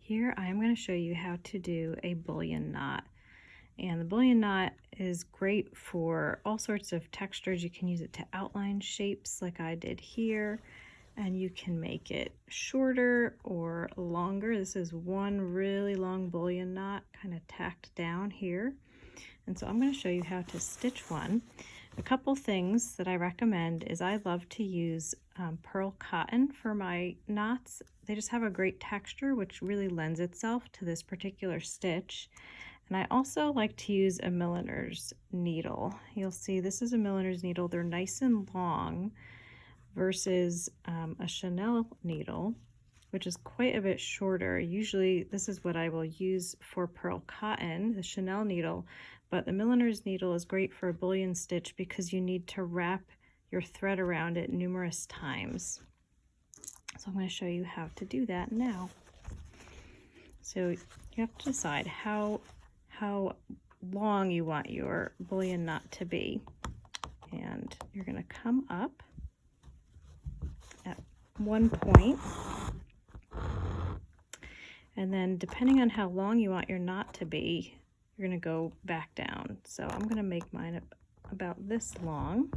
Here I'm going to show you how to do a bullion knot. And the bullion knot is great for all sorts of textures. You can use it to outline shapes like I did here, and you can make it shorter or longer. This is one really long bullion knot kind of tacked down here. And so I'm going to show you how to stitch one. A couple things that I recommend is I love to use pearl cotton for my knots. They just have a great texture, which really lends itself to this particular stitch. And I also like to use a milliner's needle. You'll see this is a milliner's needle. They're nice and long versus a Chanel needle, which is quite a bit shorter. Usually this is what I will use for pearl cotton, the Chanel needle, but the milliner's needle is great for a bullion stitch because you need to wrap your thread around it numerous times. So I'm going to show you how to do that now. So you have to decide how long you want your bullion knot to be. And you're going to come up at one point, and then depending on how long you want your knot to be, you're going to go back down. So I'm going to make mine about this long.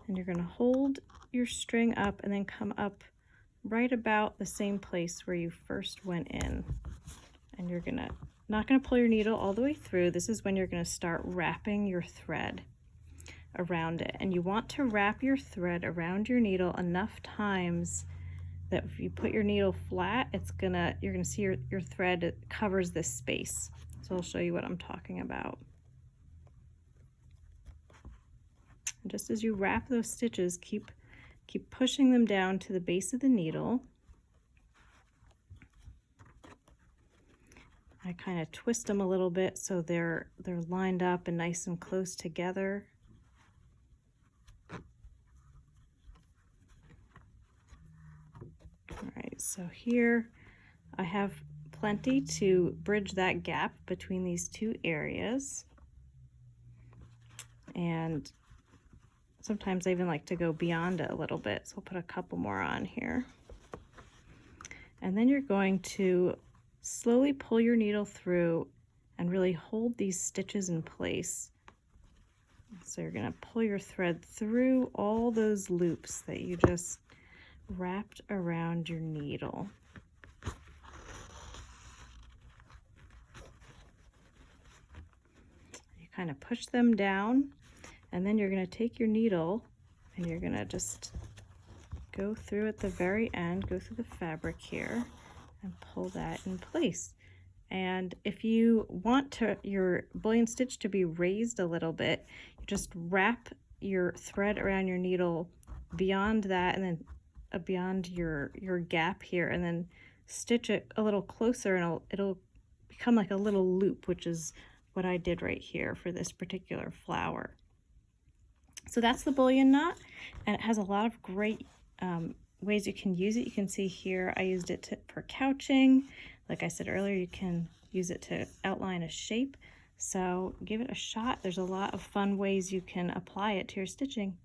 And you're going to hold your string up and then come up right about the same place where you first went in. And you're not going to pull your needle all the way through. This is when you're going to start wrapping your thread around it. And you want to wrap your thread around your needle enough times that if you put your needle flat, you're gonna see your thread covers this space. So I'll show you what I'm talking about. And just as you wrap those stitches, keep pushing them down to the base of the needle. I kind of twist them a little bit so they're lined up and nice and close together. All right, so here I have plenty to bridge that gap between these two areas. And sometimes I even like to go beyond it a little bit, so I'll put a couple more on here. And then you're going to slowly pull your needle through and really hold these stitches in place. So you're going to pull your thread through all those loops that you just wrapped around your needle. You kind of push them down, and then you're going to take your needle and you're going to just go through at the very end, go through the fabric here and pull that in place. And if you want your bullion stitch to be raised a little bit, you just wrap your thread around your needle beyond that, and then beyond your gap here, and then stitch it a little closer, and it'll become like a little loop, which is what I did right here for this particular flower. So that's the bullion knot, and it has a lot of great ways you can use it. You can see here I used it for couching. Like I said earlier, you can use it to outline a shape. So give it a shot. There's a lot of fun ways you can apply it to your stitching.